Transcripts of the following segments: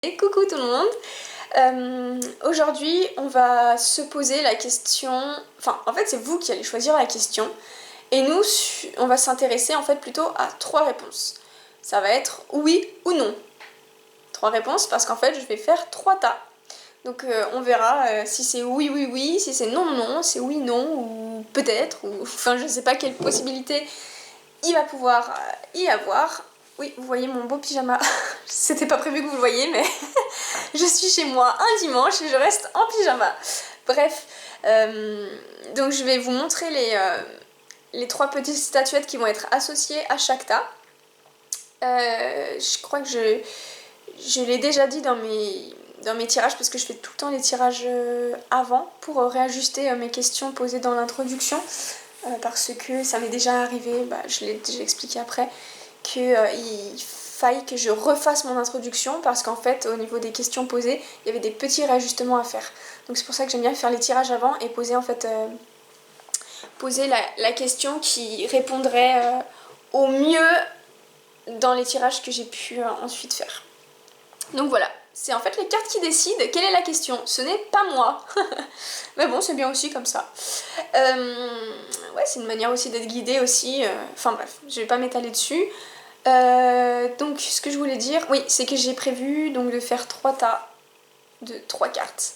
Et coucou tout le monde. Aujourd'hui on va se poser la question, enfin en fait c'est vous qui allez choisir la question et nous on va s'intéresser en fait plutôt à trois réponses. Ça va être oui ou non. Trois réponses parce qu'en fait je vais faire trois tas. Donc on verra si c'est oui oui oui, si c'est non non, c'est oui non ou peut-être ou enfin je sais pas quelle possibilité il va pouvoir y avoir. Oui, vous voyez mon beau pyjama. C'était pas prévu que vous le voyiez, mais je suis chez moi un dimanche et je reste en pyjama. Bref, donc je vais vous montrer les trois petites statuettes qui vont être associées à chaque tas. Je crois que je l'ai déjà dit dans mes tirages parce que je fais tout le temps les tirages avant pour réajuster mes questions posées dans l'introduction. Parce que ça m'est déjà arrivé, je l'ai déjà expliqué après, qu'il faille que je refasse mon introduction parce qu'en fait au niveau des questions posées il y avait des petits réajustements à faire. Donc c'est pour ça que j'aime bien faire les tirages avant et poser en fait poser la question qui répondrait au mieux dans les tirages que j'ai pu ensuite faire. Donc voilà, c'est en fait les cartes qui décident quelle est la question, ce n'est pas moi. Mais bon, c'est bien aussi comme ça. Ouais, c'est une manière aussi d'être guidée aussi. Enfin bref, je vais pas m'étaler dessus. Donc ce que je voulais dire, oui, c'est que j'ai prévu donc de faire trois tas de trois cartes.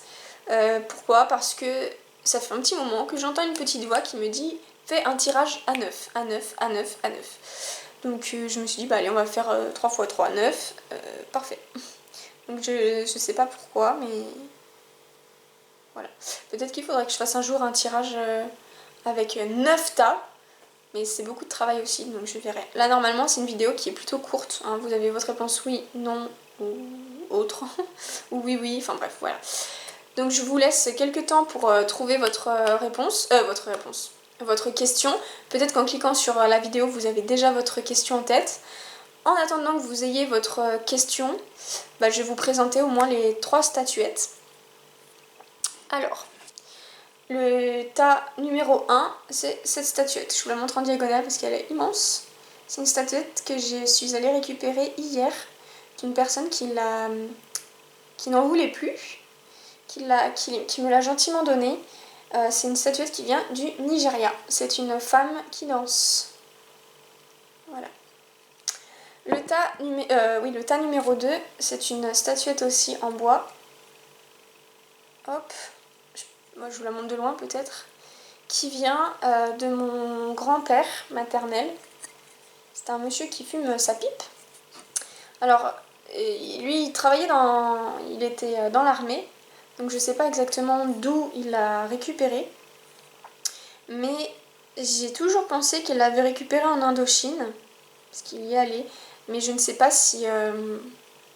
Pourquoi? Parce que ça fait un petit moment que j'entends une petite voix qui me dit fais un tirage à 9, à 9, à 9, à 9. Donc je me suis dit, allez, on va faire 3 x 3, 9. Parfait. Donc je sais pas pourquoi, mais voilà. Peut-être qu'il faudrait que je fasse un jour un tirage avec 9 tas. Mais c'est beaucoup de travail aussi, donc je verrai. Là, normalement, c'est une vidéo qui est plutôt courte. Hein. Vous avez votre réponse oui, non ou autre. Ou oui, oui, enfin bref, voilà. Donc je vous laisse quelques temps pour trouver votre réponse. Votre question. Peut-être qu'en cliquant sur la vidéo, vous avez déjà votre question en tête. En attendant que vous ayez votre question, je vais vous présenter au moins les trois statuettes. Alors, le tas numéro 1, c'est cette statuette. Je vous la montre en diagonale parce qu'elle est immense. C'est une statuette que je suis allée récupérer hier d'une personne qui n'en voulait plus, qui me l'a gentiment donnée. C'est une statuette qui vient du Nigeria. C'est une femme qui danse. Voilà. Le tas numéro 2, c'est une statuette aussi en bois. Hop. Moi je vous la montre de loin peut-être. Qui vient de mon grand-père maternel. C'est un monsieur qui fume sa pipe. Alors, lui, il était dans l'armée, donc je sais pas exactement d'où il l'a récupéré, mais j'ai toujours pensé qu'il l'avait récupéré en Indochine, parce qu'il y est allé, mais je ne sais pas si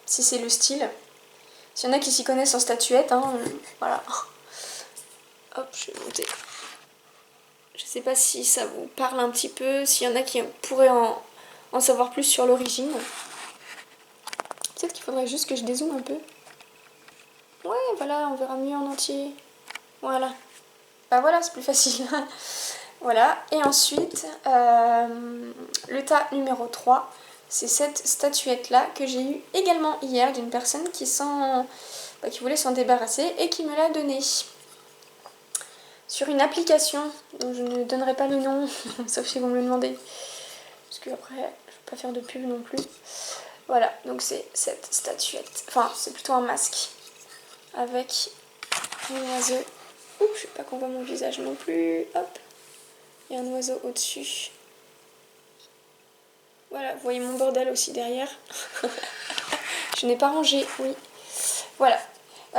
c'est le style. S'il y en a qui s'y connaissent en statuette, hein, voilà. Hop, je vais monter. Je sais pas si ça vous parle un petit peu, s'il y en a qui pourraient en savoir plus sur l'origine. Peut-être qu'il faudrait juste que je dézoome un peu. Ouais, voilà, on verra mieux en entier. Voilà. Voilà, c'est plus facile. Voilà. Et ensuite, le tas numéro 3, c'est cette statuette-là que j'ai eue également hier d'une personne qui voulait s'en débarrasser et qui me l'a donnée. Sur une application dont je ne donnerai pas le nom, sauf si vous me le demandez. Parce que après, je ne vais pas faire de pub non plus. Voilà, donc c'est cette statuette. Enfin, c'est plutôt un masque. Avec un oiseau. Oups, je ne veux pas qu'on voit mon visage non plus. Hop. Il y a un oiseau au-dessus. Voilà, vous voyez mon bordel aussi derrière. Je n'ai pas rangé, oui. Voilà.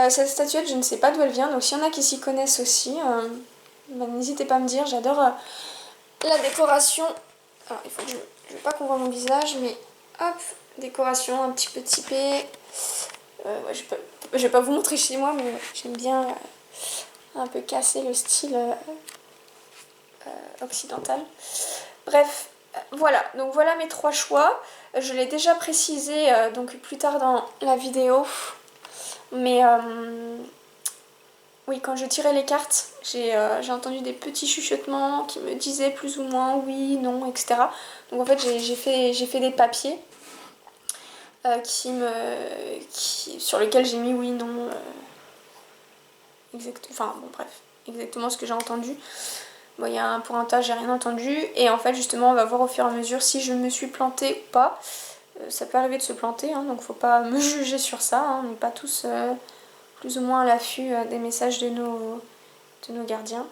Cette statuette, je ne sais pas d'où elle vient. Donc s'il y en a qui s'y connaissent aussi, n'hésitez pas à me dire. J'adore la décoration. Alors, il faut que je ne veux pas qu'on voit mon visage, mais hop, décoration un petit peu typée. Je vais pas vous montrer chez moi, mais j'aime bien un peu casser le style occidental. Bref, voilà. Donc voilà mes trois choix. Je l'ai déjà précisé donc plus tard dans la vidéo. Mais oui, quand je tirais les cartes, j'ai entendu des petits chuchotements qui me disaient plus ou moins oui, non, etc. Donc en fait, j'ai fait des papiers sur lequel j'ai mis oui, non, enfin bon bref, exactement ce que j'ai entendu. Bon, il y a un pointage, j'ai rien entendu. Et en fait, justement, on va voir au fur et à mesure si je me suis plantée ou pas. Ça peut arriver de se planter, hein, donc faut pas me juger sur ça. Hein, on n'est pas tous plus ou moins à l'affût des messages de nos gardiens.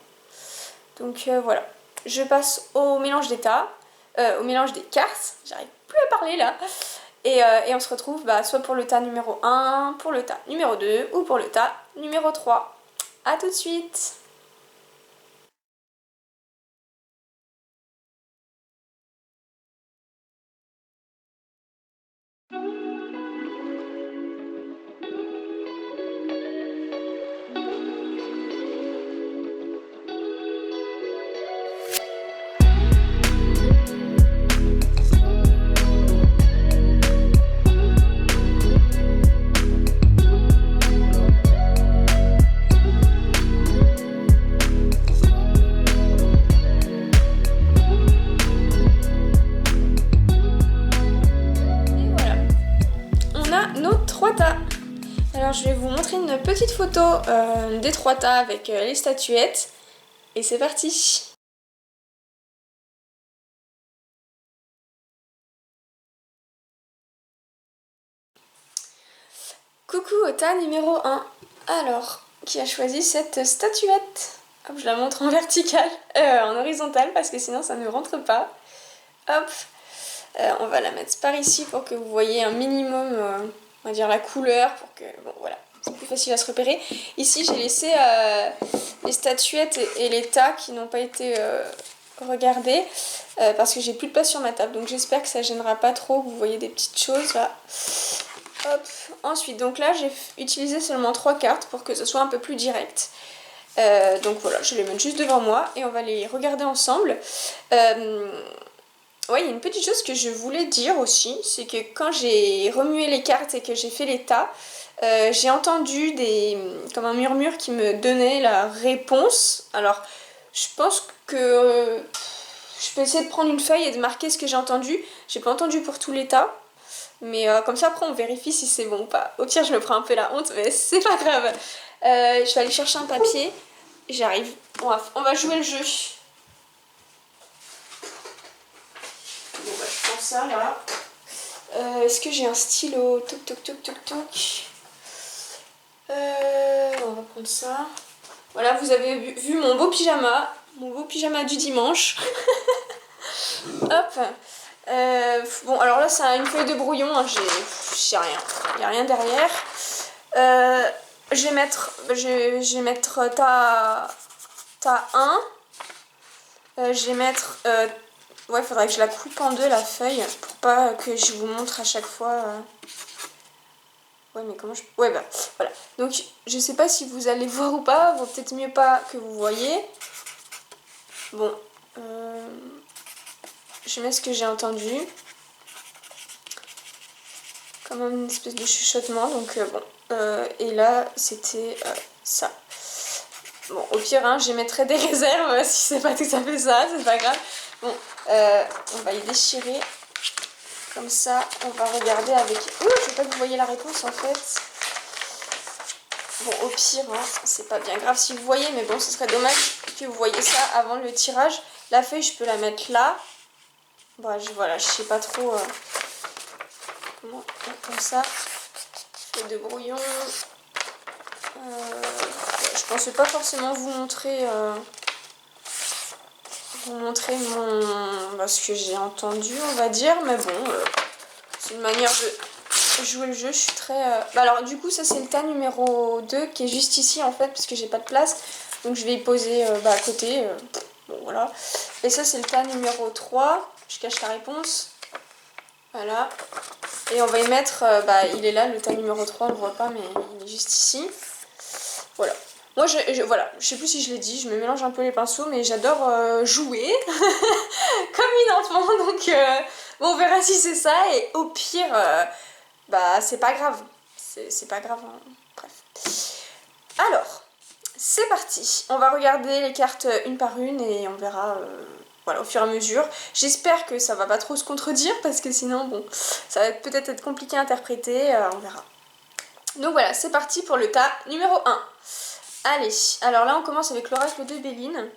Donc voilà. Je passe au mélange d'états, au mélange des cartes. J'arrive plus à parler là. Et on se retrouve soit pour le tas numéro 1, pour le tas numéro 2 ou pour le tas numéro 3. A tout de suite! Alors je vais vous montrer une petite photo des 3 tas avec les statuettes. Et c'est parti! Coucou au tas numéro 1. Alors, qui a choisi cette statuette? Hop, je la montre en verticale, en horizontale parce que sinon ça ne rentre pas. Hop, on va la mettre par ici pour que vous voyez un minimum, on va dire la couleur, pour que, bon voilà, c'est plus facile à se repérer. Ici j'ai laissé les statuettes et les tas qui n'ont pas été regardés parce que j'ai plus de place sur ma table. Donc j'espère que ça gênera pas trop, que vous voyez des petites choses là. Hop. Ensuite, donc là j'ai utilisé seulement 3 cartes pour que ce soit un peu plus direct. Donc voilà, je les mets juste devant moi et on va les regarder ensemble. Ouais, il y a une petite chose que je voulais dire aussi, c'est que quand j'ai remué les cartes et que j'ai fait les tas, j'ai entendu comme un murmure qui me donnait la réponse. Alors, je pense que je peux essayer de prendre une feuille et de marquer ce que j'ai entendu. J'ai pas entendu pour tous les tas, mais comme ça après on vérifie si c'est bon ou pas. Au pire, je me prends un peu la honte, mais c'est pas grave. Je vais aller chercher un papier. J'arrive. On va jouer le jeu. Bon bah je prends ça là. Est-ce que j'ai un stylo? Toc toc toc toc toc. On va prendre ça. Voilà, vous avez vu mon beau pyjama du dimanche. Hop. Bon alors là c'est une feuille de brouillon, hein, j'ai rien. Il n'y a rien derrière. Je vais mettre ta 1. Je vais mettre... ouais, il faudrait que je la coupe en deux la feuille pour pas que je vous montre à chaque fois. Ouais, mais comment je... Ouais, bah, voilà. Donc, je sais pas si vous allez voir ou pas. Vaut peut-être mieux pas que vous voyez. Bon. Je mets ce que j'ai entendu. Comme une espèce de chuchotement. Donc, bon. Et là, c'était ça. Bon, au pire, hein, j'émettrai des réserves si c'est pas tout à fait ça. C'est pas grave. Bon, on va les déchirer. Comme ça, on va regarder avec... Ouh, je veux pas que vous voyez la réponse en fait. Bon, au pire, hein, c'est pas bien grave si vous voyez, mais bon, ce serait dommage que vous voyez ça avant le tirage. La feuille, je peux la mettre là. Bon, voilà, je sais pas trop comment faire comme ça. Feuille de brouillon. Je pensais pas forcément vous montrer... ce que j'ai entendu, on va dire, mais bon, c'est une manière de jouer le jeu. Je suis très... alors du coup ça c'est le tas numéro 2 qui est juste ici en fait parce que j'ai pas de place, donc je vais y poser à côté. Bon voilà, et ça c'est le tas numéro 3. Je cache la réponse, voilà, et on va y mettre il est là le tas numéro 3, on le voit pas mais il est juste ici, voilà. Moi, voilà, je sais plus si je l'ai dit, je me mélange un peu les pinceaux, mais j'adore jouer comme une enfant, donc bon, on verra si c'est ça, et au pire, c'est pas grave, c'est pas grave, hein. Bref. Alors, c'est parti, on va regarder les cartes une par une et on verra voilà, au fur et à mesure. J'espère que ça va pas trop se contredire parce que sinon, bon, ça va peut-être être compliqué à interpréter, on verra. Donc voilà, c'est parti pour le tas numéro 1. Allez, alors là on commence avec l'oracle de Béline.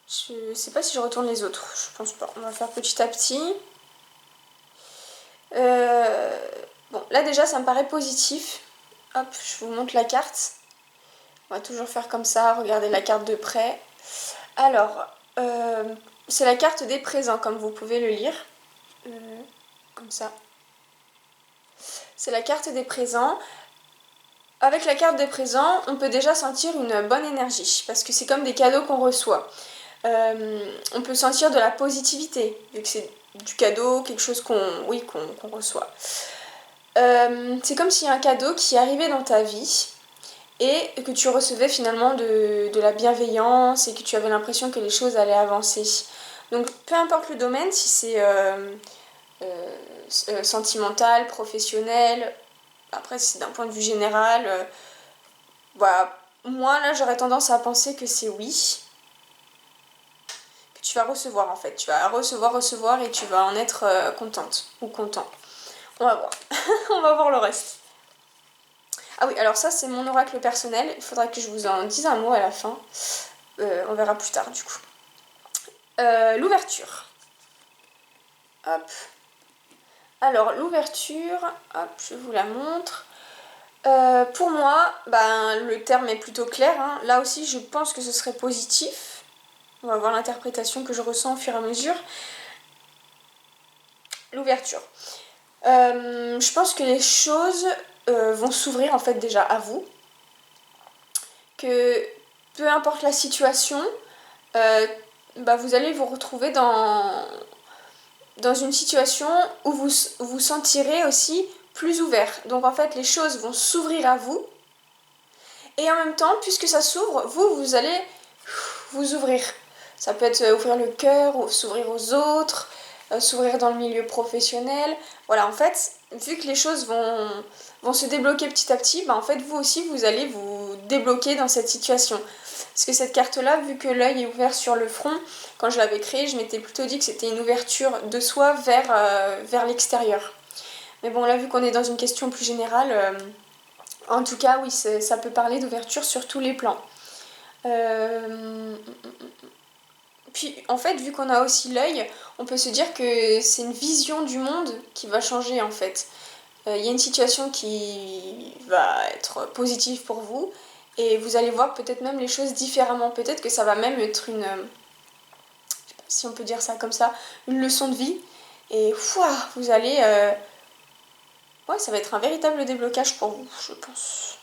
Je sais pas si je retourne les autres, je pense pas. On va faire petit à petit. Bon, là déjà ça me paraît positif. Hop, je vous montre la carte. On va toujours faire comme ça, regarder la carte de près. Alors, c'est la carte des présents, comme vous pouvez le lire. Comme ça. C'est la carte des présents. Avec la carte des présents, on peut déjà sentir une bonne énergie, parce que c'est comme des cadeaux qu'on reçoit. On peut sentir de la positivité, vu que c'est du cadeau, quelque chose qu'on reçoit. C'est comme s'il y a un cadeau qui arrivait dans ta vie et que tu recevais finalement de la bienveillance et que tu avais l'impression que les choses allaient avancer. Donc peu importe le domaine, si c'est sentimental, professionnel, après si c'est d'un point de vue général, bah, moi là j'aurais tendance à penser que c'est oui. Que tu vas recevoir en fait. Tu vas recevoir et tu vas en être contente ou content. On va voir. On va voir le reste. Ah oui, alors ça c'est mon oracle personnel. Il faudra que je vous en dise un mot à la fin. On verra plus tard du coup. L'ouverture. Hop. Alors l'ouverture, hop, je vous la montre. Pour moi, ben, le terme est plutôt clair. Hein. Là aussi, je pense que ce serait positif. On va voir l'interprétation que je ressens au fur et à mesure. L'ouverture. Je pense que les choses vont s'ouvrir en fait déjà à vous. Que peu importe la situation, bah, vous allez vous retrouver dans une situation où vous vous sentirez aussi plus ouvert. Donc en fait les choses vont s'ouvrir à vous. Et en même temps, puisque ça s'ouvre, vous allez vous ouvrir. Ça peut être ouvrir le cœur, ou s'ouvrir aux autres, s'ouvrir dans le milieu professionnel. Voilà, en fait, vu que les choses vont se débloquer petit à petit, bah en fait, vous aussi, vous allez vous débloquer dans cette situation. Parce que cette carte-là, vu que l'œil est ouvert sur le front, quand je l'avais créée, je m'étais plutôt dit que c'était une ouverture de soi vers l'extérieur. Mais bon, là, vu qu'on est dans une question plus générale, en tout cas, oui, ça peut parler d'ouverture sur tous les plans. Puis en fait, vu qu'on a aussi l'œil, on peut se dire que c'est une vision du monde qui va changer en fait. Il y a une situation qui va être positive pour vous et vous allez voir peut-être même les choses différemment. Peut-être que ça va même être une, je sais pas si on peut dire ça comme ça, une leçon de vie. Et vous allez... ouais, ça va être un véritable déblocage pour vous, je pense.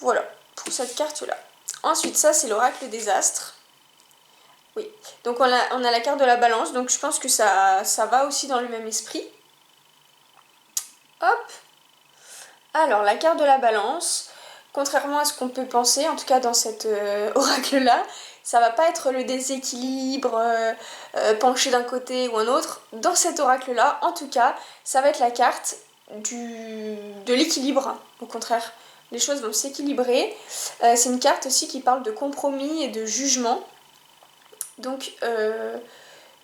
Voilà, pour cette carte-là. Ensuite, ça c'est l'oracle des astres. Oui, donc on a la carte de la balance, donc je pense que ça va aussi dans le même esprit. Hop. Alors, la carte de la balance, contrairement à ce qu'on peut penser, en tout cas dans cet oracle-là, ça va pas être le déséquilibre, penché d'un côté ou un autre. Dans cet oracle-là, en tout cas, ça va être la carte de l'équilibre, au contraire. Les choses vont s'équilibrer. C'est une carte aussi qui parle de compromis et de jugement. Donc,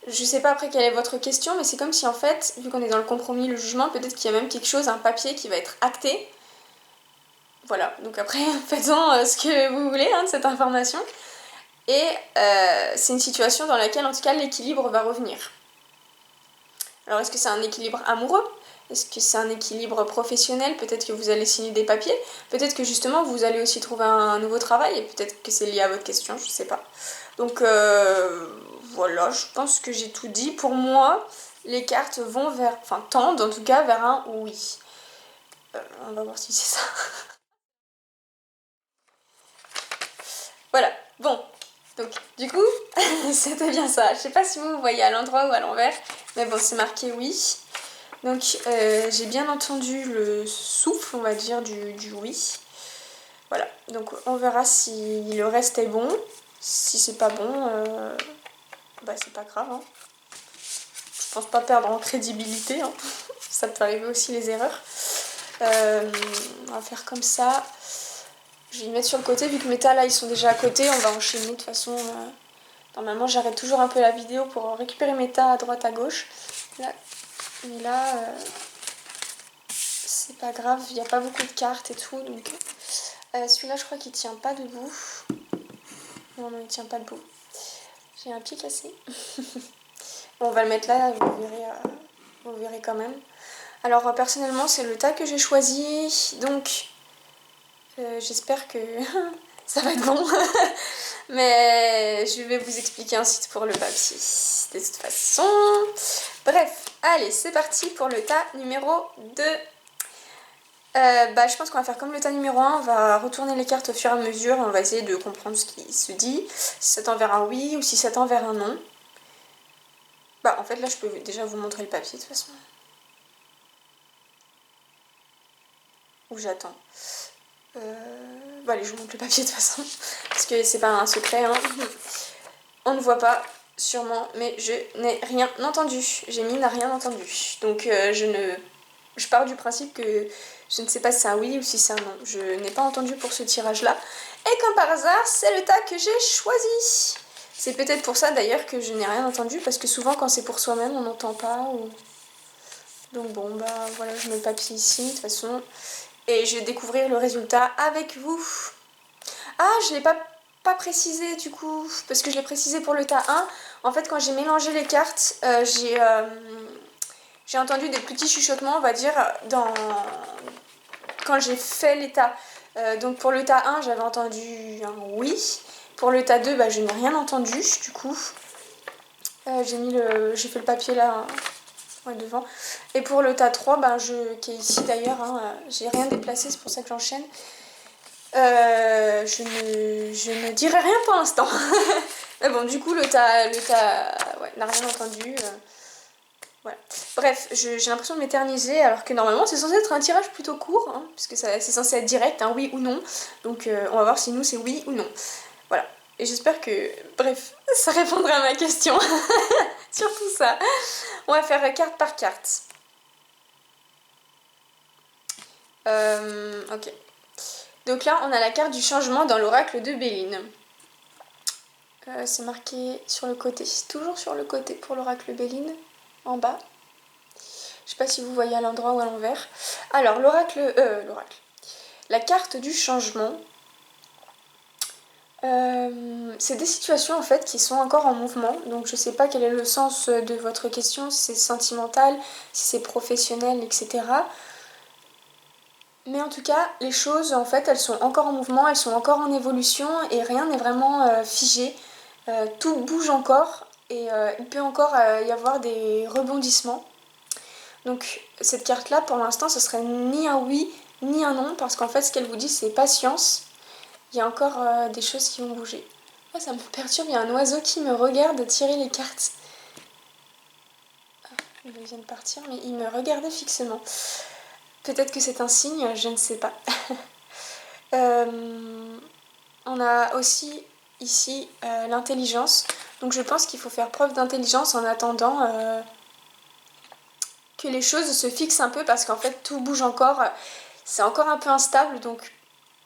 je sais pas après quelle est votre question, mais c'est comme si en fait, vu qu'on est dans le compromis, le jugement, peut-être qu'il y a même quelque chose, un papier qui va être acté. Voilà, donc après, faites-en ce que vous voulez hein, de cette information. Et c'est une situation dans laquelle, en tout cas, l'équilibre va revenir. Alors, est-ce que c'est un équilibre amoureux? Est-ce que c'est un équilibre professionnel? Peut-être que vous allez signer des papiers. Peut-être que justement, vous allez aussi trouver un nouveau travail. Et peut-être que c'est lié à votre question, je sais pas. Donc, voilà, je pense que j'ai tout dit. Pour moi, les cartes vont tendent en tout cas vers un oui. On va voir si c'est ça. Voilà, bon. Donc, du coup, c'était bien ça. Je sais pas si vous voyez à l'endroit ou à l'envers, mais bon, c'est marqué oui. Donc, j'ai bien entendu le souffle, on va dire, du oui. Voilà, donc on verra si le reste est bon. Si c'est pas bon, bah c'est pas grave. Hein. Je pense pas perdre en crédibilité. Hein. Ça peut arriver aussi les erreurs. On va faire comme ça. Je vais les mettre sur le côté, vu que mes tas là ils sont déjà à côté, on va enchaîner de toute façon Normalement j'arrête toujours un peu la vidéo pour récupérer mes tas à droite à gauche. Là, mais là, c'est pas grave, il n'y a pas beaucoup de cartes et tout. Donc celui-là je crois qu'il tient pas debout. Non, non, il tient pas debout. J'ai un pied cassé. Bon, on va le mettre là, vous verrez quand même. Alors personnellement c'est le tas que j'ai choisi, donc j'espère que ça va être bon. Mais je vais vous expliquer ensuite pour le papier de toute façon. Bref, allez c'est parti pour le tas numéro 2. Je pense qu'on va faire comme le tas numéro 1, on va retourner les cartes au fur et à mesure, on va essayer de comprendre ce qui se dit, si ça tend vers un oui ou si ça tend vers un non. En fait là je peux déjà vous montrer le papier de toute façon. Ou j'attends. Allez, je vous montre le papier de toute façon, parce que c'est pas un secret, hein. On ne voit pas, sûrement, mais je n'ai rien entendu. Gémy n'a rien entendu. Donc je pars du principe que je ne sais pas si c'est un oui ou si c'est un non. Je n'ai pas entendu pour ce tirage-là. Et comme par hasard, c'est le tas que j'ai choisi. C'est peut-être pour ça d'ailleurs que je n'ai rien entendu, parce que souvent quand c'est pour soi-même, on n'entend pas. Donc bon, voilà, je mets le papier ici, de toute façon. Et je vais découvrir le résultat avec vous. Ah, je ne l'ai pas précisé du coup, parce que je l'ai précisé pour le tas 1. En fait, quand j'ai mélangé les cartes, j'ai entendu des petits chuchotements, on va dire, quand j'ai fait les tas. Donc pour le tas 1, j'avais entendu un oui. Pour le tas 2, je n'ai rien entendu, du coup. J'ai fait le papier là, ouais, devant. Et pour le tas 3, qui est ici d'ailleurs, hein, j'ai rien déplacé, c'est pour ça que j'enchaîne. Je ne dirai rien pour l'instant. Mais bon, du coup, le tas ouais, n'a rien entendu. Voilà. Bref, j'ai l'impression de m'éterniser, alors que normalement, c'est censé être un tirage plutôt court, hein, puisque c'est censé être direct, un oui ou non. Donc, on va voir si nous, c'est oui ou non. Voilà. Et j'espère que, bref, ça répondra à ma question. Surtout ça. On va faire carte par carte. Ok. Donc là, on a la carte du changement dans l'oracle de Béline. C'est marqué sur le côté, toujours sur le côté pour l'oracle Béline, en bas. Je sais pas si vous voyez à l'endroit ou à l'envers. Alors, l'oracle. La carte du changement. C'est des situations en fait qui sont encore en mouvement. Donc, je sais pas quel est le sens de votre question, si c'est sentimental, si c'est professionnel, etc. Mais en tout cas, les choses, en fait, elles sont encore en mouvement, elles sont encore en évolution et rien n'est vraiment figé. Tout bouge encore et il peut encore y avoir des rebondissements. Donc cette carte-là, pour l'instant, ce serait ni un oui, ni un non, parce qu'en fait, ce qu'elle vous dit, c'est patience. Il y a encore des choses qui vont bouger. Ah, ça me perturbe, il y a un oiseau qui me regarde tirer les cartes. Ah, il vient de partir, mais il me regardait fixement. Peut-être que c'est un signe, je ne sais pas. On a aussi ici l'intelligence. Donc je pense qu'il faut faire preuve d'intelligence en attendant que les choses se fixent un peu parce qu'en fait tout bouge encore. C'est encore un peu instable. Donc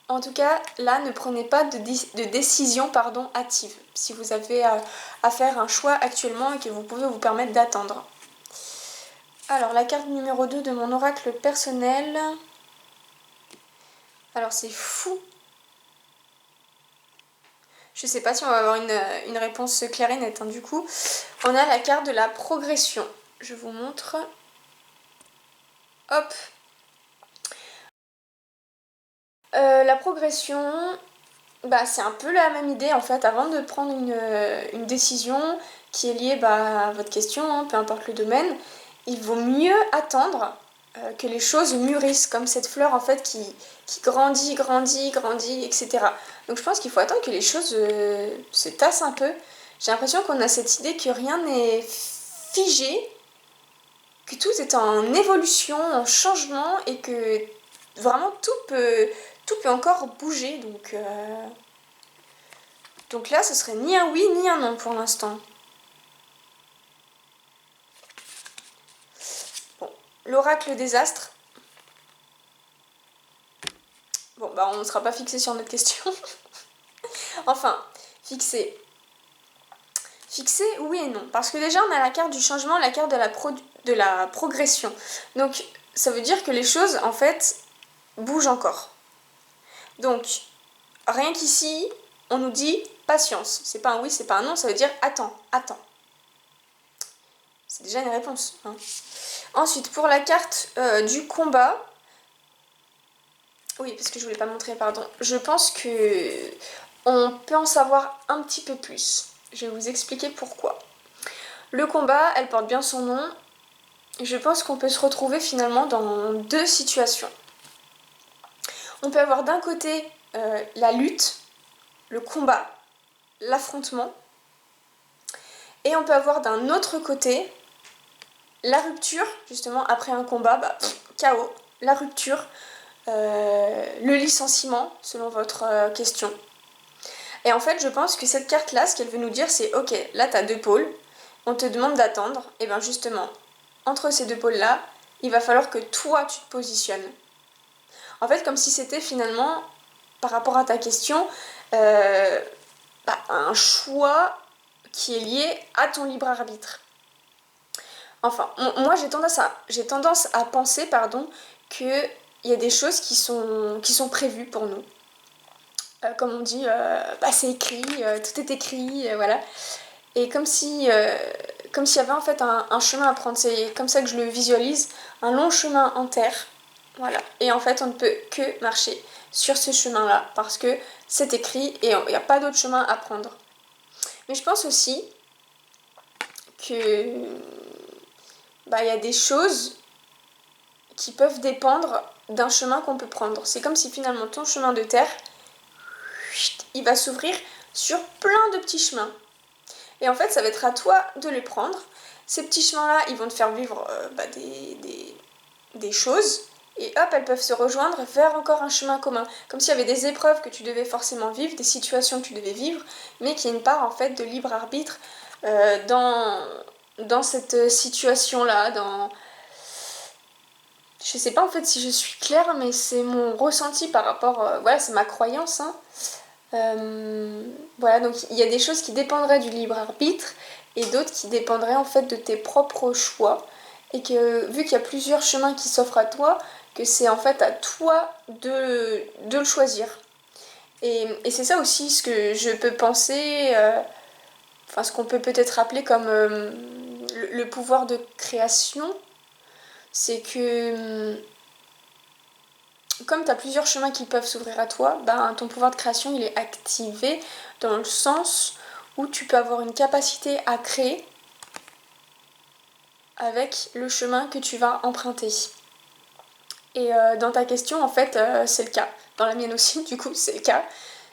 en tout cas là ne prenez pas de décision hâtive. Si vous avez à faire un choix actuellement et que vous pouvez vous permettre d'attendre. Alors la carte numéro 2 de mon oracle personnel. Alors c'est fou. Je sais pas si on va avoir une réponse claire et nette, hein, du coup. On a la carte de la progression. Je vous montre. Hop. La progression, c'est un peu la même idée en fait. Avant de prendre une décision qui est liée à votre question, hein, peu importe le domaine, il vaut mieux attendre que les choses mûrissent, comme cette fleur en fait qui grandit, etc. Donc je pense qu'il faut attendre que les choses se tassent un peu. J'ai l'impression qu'on a cette idée que rien n'est figé, que tout est en évolution, en changement et que vraiment tout peut encore bouger. Donc là, ce serait ni un oui ni un non pour l'instant. Bon, l'oracle des astres. Bon, on ne sera pas fixé sur notre question. Enfin, fixé. Fixé, oui et non. Parce que déjà, on a la carte du changement, la carte de la progression. Donc, ça veut dire que les choses, en fait, bougent encore. Donc, rien qu'ici, on nous dit patience. C'est pas un oui, c'est pas un non, ça veut dire attends, attends. C'est déjà une réponse. Hein. Ensuite, pour la carte du combat, oui, parce que je voulais pas montrer, pardon. Je pense que on peut en savoir un petit peu plus. Je vais vous expliquer pourquoi. Le combat, elle porte bien son nom. Je pense qu'on peut se retrouver finalement dans deux situations. On peut avoir d'un côté la lutte, le combat, l'affrontement. Et on peut avoir d'un autre côté la rupture, justement après un combat, chaos, la rupture, le licenciement, selon votre question. Et en fait, je pense que cette carte-là, ce qu'elle veut nous dire, c'est ok, là t'as deux pôles, on te demande d'attendre, et bien justement, entre ces deux pôles-là, il va falloir que toi tu te positionnes. En fait, comme si c'était finalement, par rapport à ta question, un choix qui est lié à ton libre arbitre. Enfin, moi j'ai tendance à penser qu'il y a des choses qui sont prévues pour nous. Comme on dit, c'est écrit, tout est écrit, voilà. Et comme s'il y avait en fait un chemin à prendre, c'est comme ça que je le visualise, un long chemin en terre, voilà. Et en fait, on ne peut que marcher sur ce chemin-là parce que c'est écrit et il n'y a pas d'autre chemin à prendre. Mais je pense aussi que il y a des choses qui peuvent dépendre d'un chemin qu'on peut prendre. C'est comme si finalement ton chemin de terre, il va s'ouvrir sur plein de petits chemins. Et en fait, ça va être à toi de les prendre. Ces petits chemins-là, ils vont te faire vivre des choses. Et hop, elles peuvent se rejoindre vers encore un chemin commun. Comme s'il y avait des épreuves que tu devais forcément vivre, des situations que tu devais vivre, mais qu'il y a une part en fait de libre arbitre dans cette situation-là, Je sais pas en fait si je suis claire, mais c'est mon ressenti par rapport... voilà, c'est ma croyance. Hein. Voilà, donc il y a des choses qui dépendraient du libre arbitre et d'autres qui dépendraient en fait de tes propres choix. Et que vu qu'il y a plusieurs chemins qui s'offrent à toi, que c'est en fait à toi de le choisir. Et c'est ça aussi ce que je peux penser, ce qu'on peut peut-être appeler comme le pouvoir de création. C'est que comme tu as plusieurs chemins qui peuvent s'ouvrir à toi, ton pouvoir de création il est activé dans le sens où tu peux avoir une capacité à créer avec le chemin que tu vas emprunter. Et dans ta question, en fait, c'est le cas. Dans la mienne aussi, du coup, c'est le cas.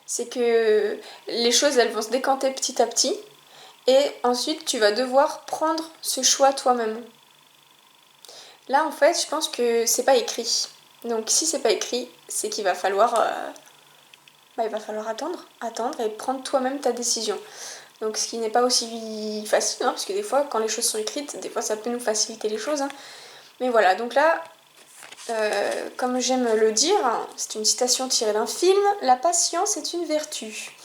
C'est que les choses, elles vont se décanter petit à petit. Et ensuite, tu vas devoir prendre ce choix toi-même. Là, en fait, je pense que c'est pas écrit. Donc, si c'est pas écrit, c'est qu'il va falloir, attendre et prendre toi-même ta décision. Donc, ce qui n'est pas aussi facile, hein, parce que des fois, quand les choses sont écrites, des fois, ça peut nous faciliter les choses. Hein. Mais voilà, donc là, comme j'aime le dire, c'est une citation tirée d'un film, la patience est une vertu.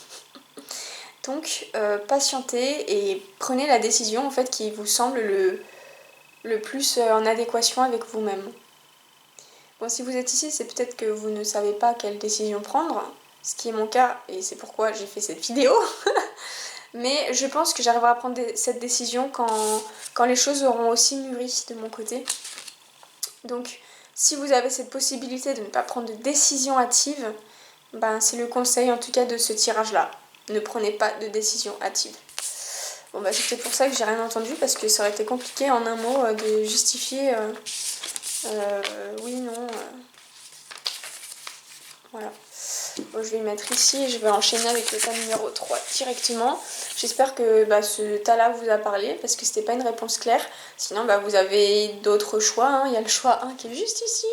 Donc, patientez et prenez la décision en fait qui vous semble le plus en adéquation avec vous-même. Bon, si vous êtes ici, c'est peut-être que vous ne savez pas quelle décision prendre, ce qui est mon cas, et c'est pourquoi j'ai fait cette vidéo. Mais je pense que j'arriverai à prendre cette décision quand les choses auront aussi mûri de mon côté. Donc, si vous avez cette possibilité de ne pas prendre de décision hâtive, c'est le conseil en tout cas de ce tirage-là. Ne prenez pas de décision hâtive. Bon, c'est peut-être pour ça que j'ai rien entendu, parce que ça aurait été compliqué en un mot de justifier oui, non. Voilà. Bon, je vais mettre ici et je vais enchaîner avec le tas numéro 3 directement. J'espère que ce tas-là vous a parlé parce que c'était pas une réponse claire. Sinon, vous avez d'autres choix. Hein. Il y a le choix 1 qui est juste ici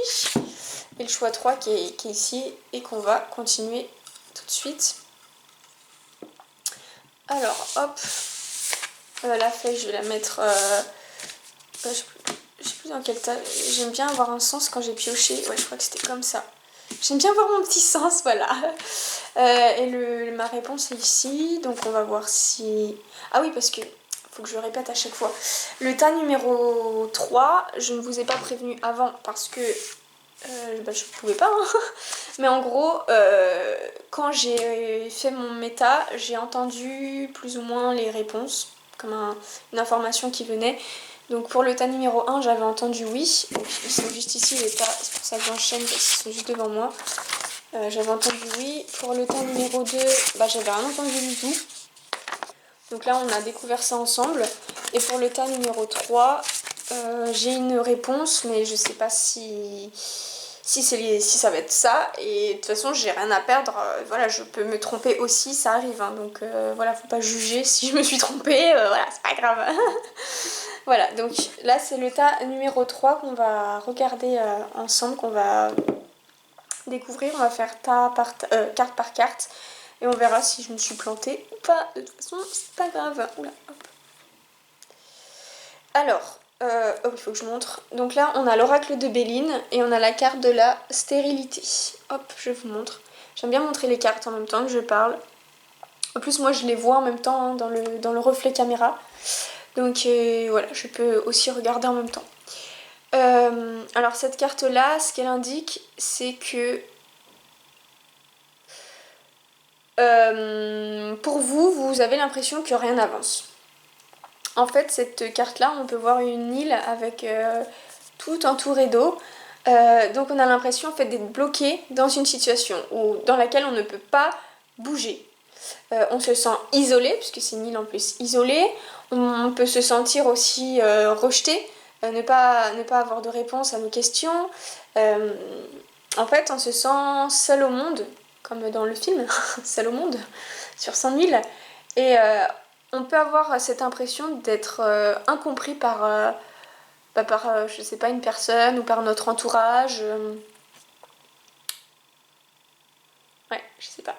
et le choix 3 qui est ici et qu'on va continuer tout de suite. Alors, hop. La feuille, je vais la mettre... je sais plus dans quel tas. J'aime bien avoir un sens quand j'ai pioché. Ouais, je crois que c'était comme ça. J'aime bien voir mon petit sens, voilà. Ma réponse est ici, donc on va voir si... Ah oui, parce que faut que je répète à chaque fois. Le tas numéro 3, je ne vous ai pas prévenu avant parce que je ne pouvais pas. Hein. Mais en gros, quand j'ai fait mon méta, j'ai entendu plus ou moins les réponses, comme une information qui venait. Donc pour le tas numéro 1, j'avais entendu oui. Donc, ils sont juste ici les tas, c'est pour ça que j'enchaîne parce qu'ils sont juste devant moi. J'avais entendu oui. Pour le tas numéro 2, j'avais rien entendu du tout. Donc là, on a découvert ça ensemble. Et pour le tas numéro 3, j'ai une réponse, mais je sais pas si ça va être ça. Et de toute façon, j'ai rien à perdre. Voilà, je peux me tromper aussi, ça arrive. Hein. Donc voilà, faut pas juger si je me suis trompée. Voilà, c'est pas grave. Voilà, donc là, c'est le tas numéro 3 qu'on va regarder ensemble, qu'on va découvrir. On va faire carte par carte. Et on verra si je me suis plantée ou pas. De toute façon, c'est pas grave. Oula, hop. Alors, il faut que je montre. Donc là, on a l'oracle de Béline et on a la carte de la stérilité. Hop, je vous montre. J'aime bien montrer les cartes en même temps que je parle. En plus, moi, je les vois en même temps hein, dans le reflet caméra. Donc voilà, je peux aussi regarder en même temps. Alors cette carte-là, ce qu'elle indique, c'est que pour vous, vous avez l'impression que rien n'avance. En fait, cette carte-là, on peut voir une île avec tout entouré d'eau. Donc on a l'impression en fait, d'être bloqué dans une situation dans laquelle on ne peut pas bouger. On se sent isolé, puisque c'est une île en plus isolée. On peut se sentir aussi rejeté, ne pas avoir de réponse à nos questions. En fait, on se sent seul au monde, comme dans le film, seul au monde, sur 100 000. Et on peut avoir cette impression d'être incompris par, je sais pas, une personne ou par notre entourage. Ouais, je sais pas.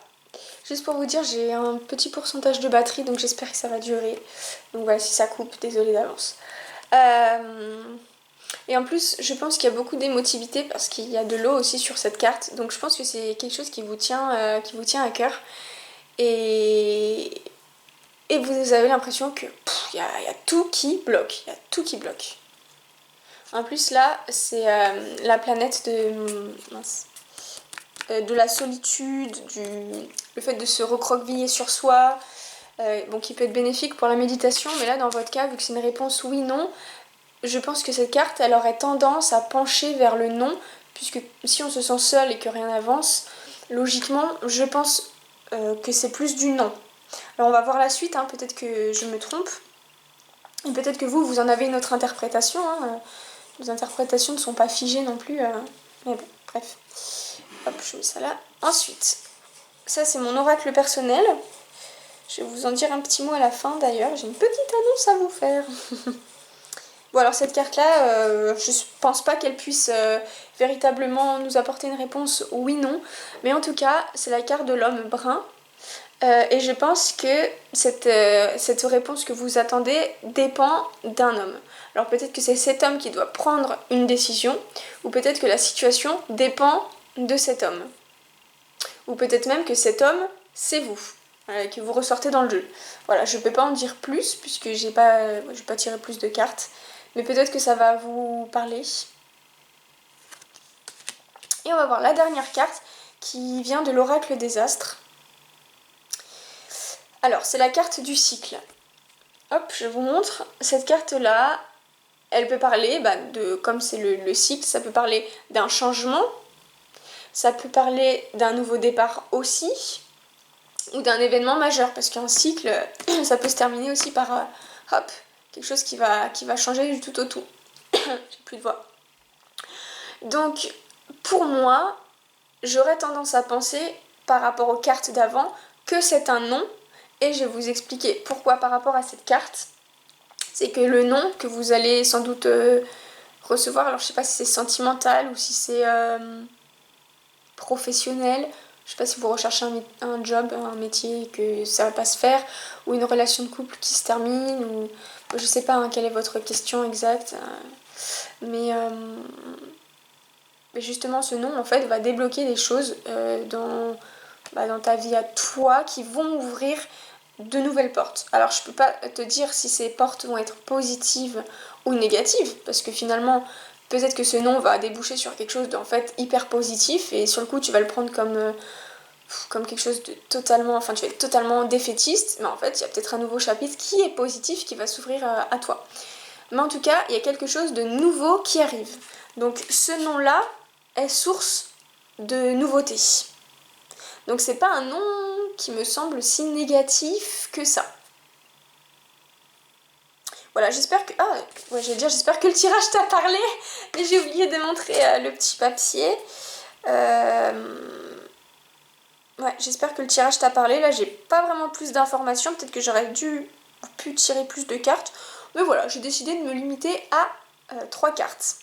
Juste pour vous dire, j'ai un petit pourcentage de batterie, donc j'espère que ça va durer. Donc voilà, si ça coupe, désolée d'avance. Et en plus, je pense qu'il y a beaucoup d'émotivité parce qu'il y a de l'eau aussi sur cette carte. Donc je pense que c'est quelque chose qui vous tient à cœur. Et vous avez l'impression que il y a tout qui bloque. Il y a tout qui bloque. En plus là, c'est la planète de la solitude, le fait de se recroqueviller sur soi, qui peut être bénéfique pour la méditation, mais là dans votre cas, vu que c'est une réponse oui-non, je pense que cette carte, elle aurait tendance à pencher vers le non, puisque si on se sent seul et que rien n'avance, logiquement, je pense que c'est plus du non. Alors on va voir la suite, hein, peut-être que je me trompe, et peut-être que vous en avez une autre interprétation, hein, les interprétations ne sont pas figées non plus, mais bon, bref. Hop, je mets ça là. Ensuite, ça c'est mon oracle personnel. Je vais vous en dire un petit mot à la fin d'ailleurs. J'ai une petite annonce à vous faire. Bon alors cette carte-là, je pense pas qu'elle puisse véritablement nous apporter une réponse oui-non. Mais en tout cas, c'est la carte de l'homme brun. Et je pense que cette réponse que vous attendez dépend d'un homme. Alors peut-être que c'est cet homme qui doit prendre une décision, ou peut-être que la situation dépend de cet homme. Ou peut-être même que cet homme, c'est vous, que vous ressortez dans le jeu. Voilà, je ne peux pas en dire plus, puisque je n'ai pas tiré plus de cartes, mais peut-être que ça va vous parler. Et on va voir la dernière carte, qui vient de l'oracle des astres. Alors, c'est la carte du cycle. Hop, je vous montre. Cette carte-là, elle peut parler, comme c'est le cycle, ça peut parler d'un changement, ça peut parler d'un nouveau départ aussi, ou d'un événement majeur, parce qu'un cycle, ça peut se terminer aussi par, quelque chose qui va changer du tout au tout. J'ai plus de voix. Donc, pour moi, j'aurais tendance à penser, par rapport aux cartes d'avant, que c'est un non, et je vais vous expliquer pourquoi par rapport à cette carte. C'est que le non que vous allez sans doute recevoir, alors je sais pas si c'est sentimental ou si c'est professionnel, je sais pas si vous recherchez un job, un métier et que ça va pas se faire, ou une relation de couple qui se termine, ou je sais pas quelle est votre question exacte, mais Et justement, ce nom, en fait, va débloquer des choses dans ta vie à toi qui vont ouvrir de nouvelles portes. Alors, je peux pas te dire si ces portes vont être positives ou négatives, parce que finalement, peut-être que ce nom va déboucher sur quelque chose d'en fait hyper positif, et sur le coup, tu vas le prendre comme quelque chose de totalement, enfin tu vas être totalement défaitiste, mais en fait il y a peut-être un nouveau chapitre qui est positif, qui va s'ouvrir à toi. Mais en tout cas, il y a quelque chose de nouveau qui arrive. Donc ce nom-là est source de nouveautés. Donc c'est pas un nom qui me semble si négatif que ça. Voilà, j'espère que... Ah, ouais, j'allais dire, j'espère que le tirage t'a parlé, mais j'ai oublié de montrer le petit papier. Ouais, j'espère que le tirage t'a parlé. Là, j'ai pas vraiment plus d'informations. Peut-être que j'aurais pu tirer plus de cartes. Mais voilà, j'ai décidé de me limiter à 3 cartes.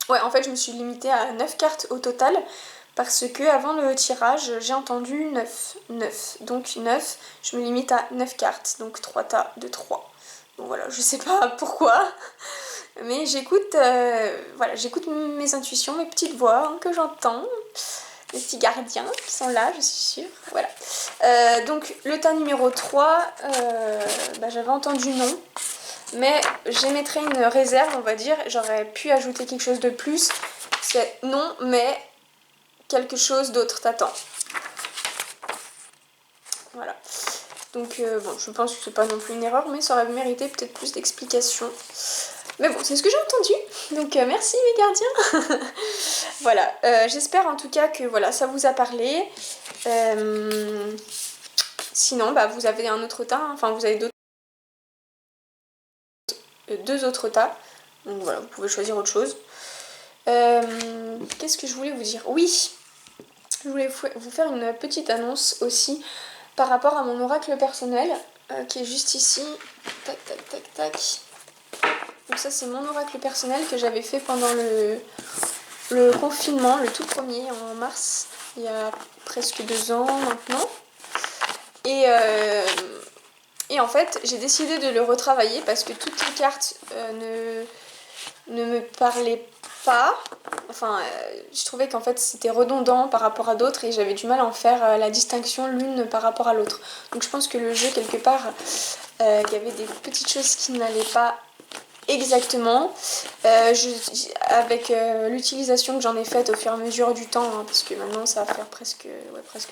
Ouais, en fait, je me suis limitée à 9 cartes au total. Parce que avant le tirage, j'ai entendu 9. 9. Donc 9, je me limite à 9 cartes. Donc 3 tas de 3. Donc voilà, je sais pas pourquoi. Mais j'écoute j'écoute mes intuitions, mes petites voix que j'entends. Les petits gardiens qui sont là, je suis sûre. Voilà. Donc le tas numéro 3, j'avais entendu non. Mais j'émettrais une réserve, on va dire. J'aurais pu ajouter quelque chose de plus. C'est non, mais quelque chose d'autre t'attend. Voilà. Donc bon, je pense que c'est pas non plus une erreur, mais ça aurait mérité peut-être plus d'explications. Mais bon, c'est ce que j'ai entendu. Donc merci mes gardiens. Voilà, j'espère en tout cas que voilà, ça vous a parlé. Sinon, vous avez un autre tas, enfin vous avez deux autres tas. Donc voilà, vous pouvez choisir autre chose. Qu'est-ce que je voulais vous dire? Oui, je voulais vous faire une petite annonce aussi par rapport à mon oracle personnel qui est juste ici. Tac, tac, tac, tac. Donc ça c'est mon oracle personnel que j'avais fait pendant le confinement, le tout premier en mars, il y a presque 2 ans maintenant. Et en fait, j'ai décidé de le retravailler parce que toutes les cartes ne me parlaient pas. Enfin, je trouvais qu'en fait c'était redondant par rapport à d'autres et j'avais du mal à en faire la distinction l'une par rapport à l'autre. Donc je pense que le jeu, quelque part, il y avait des petites choses qui n'allaient pas exactement. Avec l'utilisation que j'en ai faite au fur et à mesure du temps, hein, parce que maintenant ça va faire presque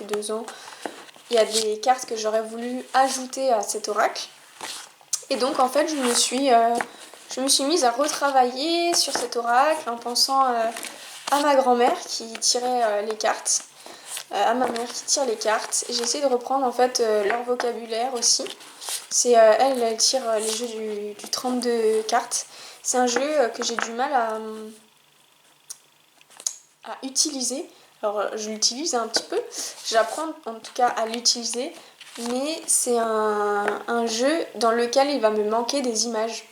2 ans, il y a des cartes que j'aurais voulu ajouter à cet oracle. Et donc en fait je me suis mise à retravailler sur cet oracle en pensant à ma grand-mère qui tirait les cartes, à ma mère qui tire les cartes. J'ai essayé de reprendre en fait leur vocabulaire aussi. C'est elle tire les jeux du 32 cartes. C'est un jeu que j'ai du mal à utiliser. Alors je l'utilise un petit peu, j'apprends en tout cas à l'utiliser, mais c'est un jeu dans lequel il va me manquer des images.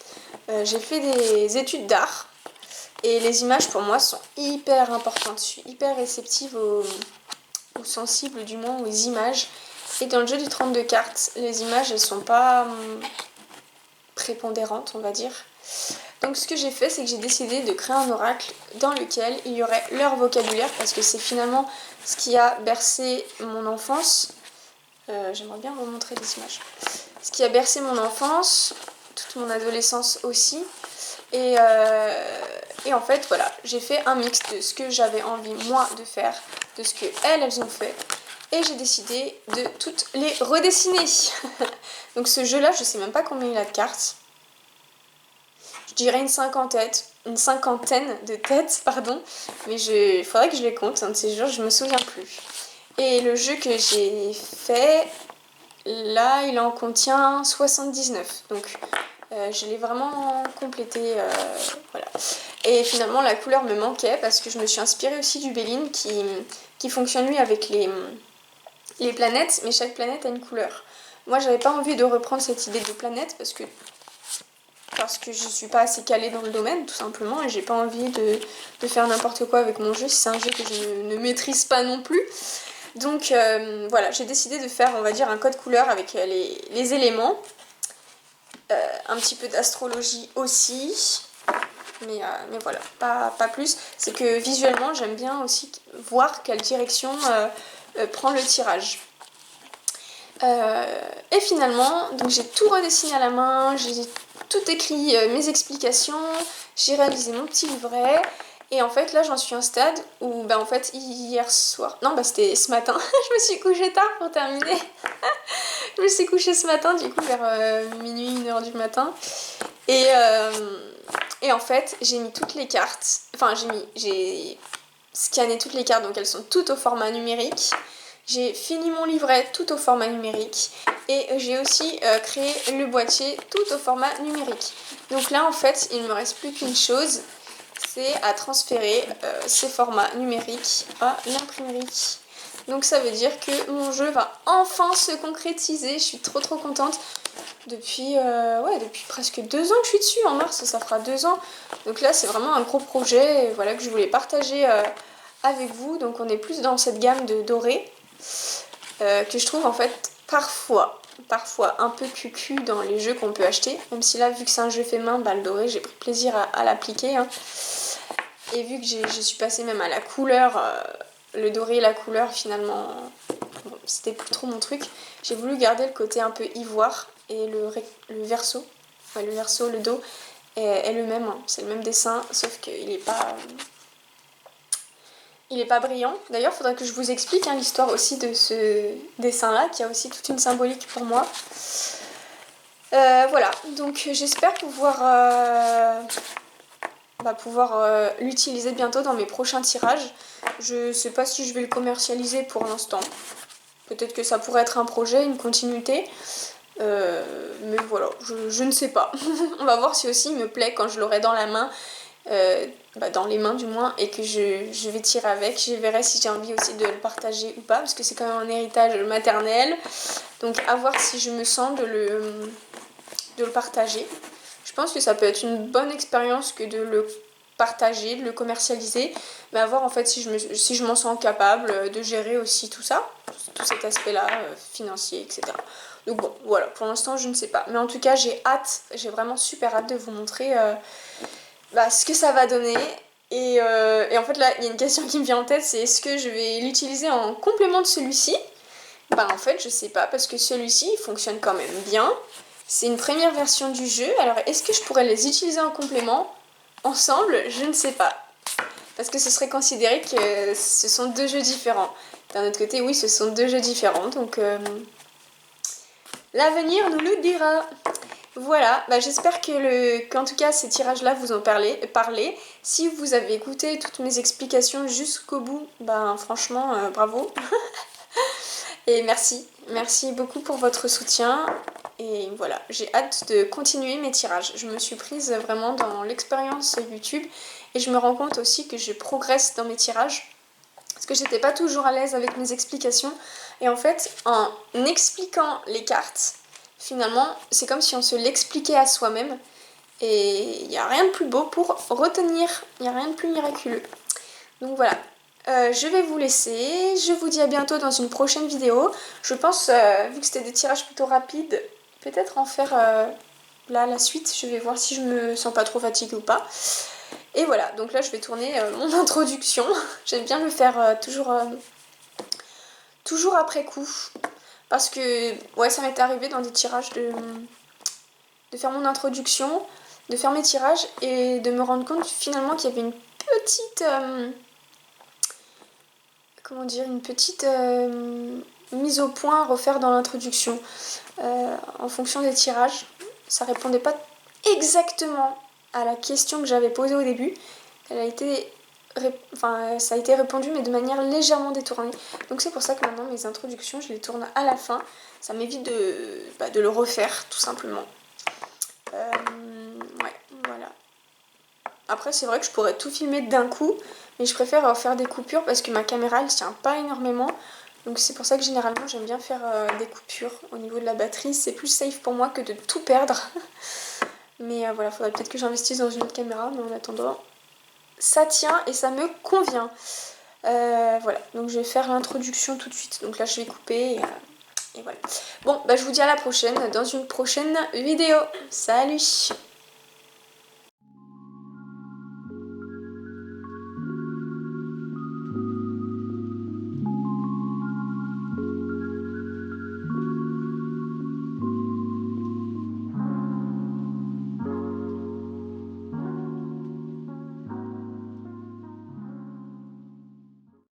J'ai fait des études d'art et les images pour moi sont hyper importantes. Je suis hyper réceptive ou sensible du moins aux images. Et dans le jeu du 32 cartes, les images elles sont pas prépondérantes on va dire. Donc ce que j'ai fait, c'est que j'ai décidé de créer un oracle dans lequel il y aurait leur vocabulaire parce que c'est finalement ce qui a bercé mon enfance. J'aimerais bien vous montrer des images. Ce qui a bercé mon enfance, toute mon adolescence aussi. Et en fait, voilà, j'ai fait un mix de ce que j'avais envie, moi, de faire, de ce que elles ont fait. Et j'ai décidé de toutes les redessiner. Donc ce jeu-là, je sais même pas combien il a de cartes. Je dirais une cinquantaine de têtes, pardon. Mais il faudrait que je les compte, un de ces jours, je me souviens plus. Et le jeu que j'ai fait, là, il en contient 79. Donc je l'ai vraiment complété, voilà. Et finalement la couleur me manquait parce que je me suis inspirée aussi du Béline qui fonctionne lui avec les planètes, mais chaque planète a une couleur. Moi j'avais pas envie de reprendre cette idée de planète parce que je suis pas assez calée dans le domaine tout simplement et j'ai pas envie de faire n'importe quoi avec mon jeu si c'est un jeu que je ne maîtrise pas non plus. Donc voilà, j'ai décidé de faire on va dire un code couleur avec les éléments. Un petit peu d'astrologie aussi. mais voilà, pas plus. C'est que visuellement, j'aime bien aussi voir quelle direction prend le tirage. Et finalement, donc j'ai tout redessiné à la main, j'ai tout écrit mes explications, j'ai réalisé mon petit livret. Et en fait, là, j'en suis à un stade où, en fait, hier soir... Non, c'était ce matin. Je me suis couchée tard pour terminer. Je me suis couchée ce matin, du coup, vers minuit, 1h du matin. Et en fait, j'ai mis toutes les cartes. Enfin, j'ai scanné toutes les cartes, donc elles sont toutes au format numérique. J'ai fini mon livret tout au format numérique. Et j'ai aussi créé le boîtier tout au format numérique. Donc là, en fait, il ne me reste plus qu'une chose. C'est à transférer ces formats numériques à l'imprimerie. Donc ça veut dire que mon jeu va enfin se concrétiser. Je suis trop contente. Depuis presque 2 ans que je suis dessus. En mars, ça fera 2 ans. Donc là, c'est vraiment un gros projet voilà, que je voulais partager avec vous. Donc on est plus dans cette gamme de doré que je trouve en fait parfois un peu cucu dans les jeux qu'on peut acheter. Même si là, vu que c'est un jeu fait main, le doré, j'ai pris plaisir à l'appliquer. Hein. Et vu que je suis passée même à la couleur, le doré et la couleur finalement, bon, c'était plus trop mon truc. J'ai voulu garder le côté un peu ivoire et le verso, le dos est le même, hein. C'est le même dessin, sauf qu'il n'est pas... Il n'est pas brillant. D'ailleurs, il faudrait que je vous explique l'histoire aussi de ce dessin-là, qui a aussi toute une symbolique pour moi. Voilà, donc j'espère pouvoir l'utiliser bientôt dans mes prochains tirages. Je sais pas si je vais le commercialiser pour l'instant. Peut-être que ça pourrait être un projet, une continuité. Mais voilà, je ne sais pas. On va voir si aussi il me plaît quand je l'aurai dans la main. Dans les mains du moins, et que je vais tirer avec. Je verrai si j'ai envie aussi de le partager ou pas, parce que c'est quand même un héritage maternel. Donc à voir si je me sens de le partager. Je pense que ça peut être une bonne expérience que de le partager, de le commercialiser, mais à voir en fait si je m'en sens capable de gérer aussi tout ça, tout cet aspect-là, financier, etc. Donc bon, voilà, pour l'instant je ne sais pas. Mais en tout cas j'ai vraiment super hâte de vous montrer ce que ça va donner. Et en fait là, il y a une question qui me vient en tête, c'est est-ce que je vais l'utiliser en complément de celui-ci ? En fait, je sais pas, parce que celui-ci, il fonctionne quand même bien. C'est une première version du jeu, alors est-ce que je pourrais les utiliser en complément ensemble ? Je ne sais pas. Parce que ce serait considéré que ce sont 2 jeux différents. D'un autre côté, oui, ce sont 2 jeux différents, donc l'avenir nous le dira. Voilà, j'espère qu'en tout cas ces tirages-là vous ont parlé. Si vous avez écouté toutes mes explications jusqu'au bout, franchement, bravo. Et merci beaucoup pour votre soutien. Et voilà, j'ai hâte de continuer mes tirages. Je me suis prise vraiment dans l'expérience YouTube et je me rends compte aussi que je progresse dans mes tirages. Parce que j'étais pas toujours à l'aise avec mes explications. Et en fait, en expliquant les cartes, finalement, c'est comme si on se l'expliquait à soi-même. Et il n'y a rien de plus beau pour retenir. Il n'y a rien de plus miraculeux. Donc voilà. Je vais vous laisser. Je vous dis à bientôt dans une prochaine vidéo. Je pense, vu que c'était des tirages plutôt rapides, peut-être en faire là la suite. Je vais voir si je me sens pas trop fatiguée ou pas. Et voilà, donc là je vais tourner mon introduction. J'aime bien le faire toujours après coup. Parce que ouais, ça m'est arrivé dans des tirages de faire mon introduction, de faire mes tirages et de me rendre compte finalement qu'il y avait une petite... mise au point à refaire dans l'introduction. En fonction des tirages, ça répondait pas exactement à la question que j'avais posée au début. Ça a été répondu mais de manière légèrement détournée. Donc c'est pour ça que maintenant mes introductions, je les tourne à la fin. Ça m'évite de le refaire tout simplement. Ouais, voilà. Après c'est vrai que je pourrais tout filmer d'un coup, mais je préfère faire des coupures parce que ma caméra elle tient pas énormément. Donc c'est pour ça que généralement j'aime bien faire des coupures au niveau de la batterie. C'est plus safe pour moi que de tout perdre. Mais voilà, faudrait peut-être que j'investisse dans une autre caméra, mais en attendant, ça tient et ça me convient. Voilà, donc je vais faire l'introduction tout de suite. Donc là je vais couper et voilà. Bon, je vous dis à la prochaine dans une prochaine vidéo. Salut!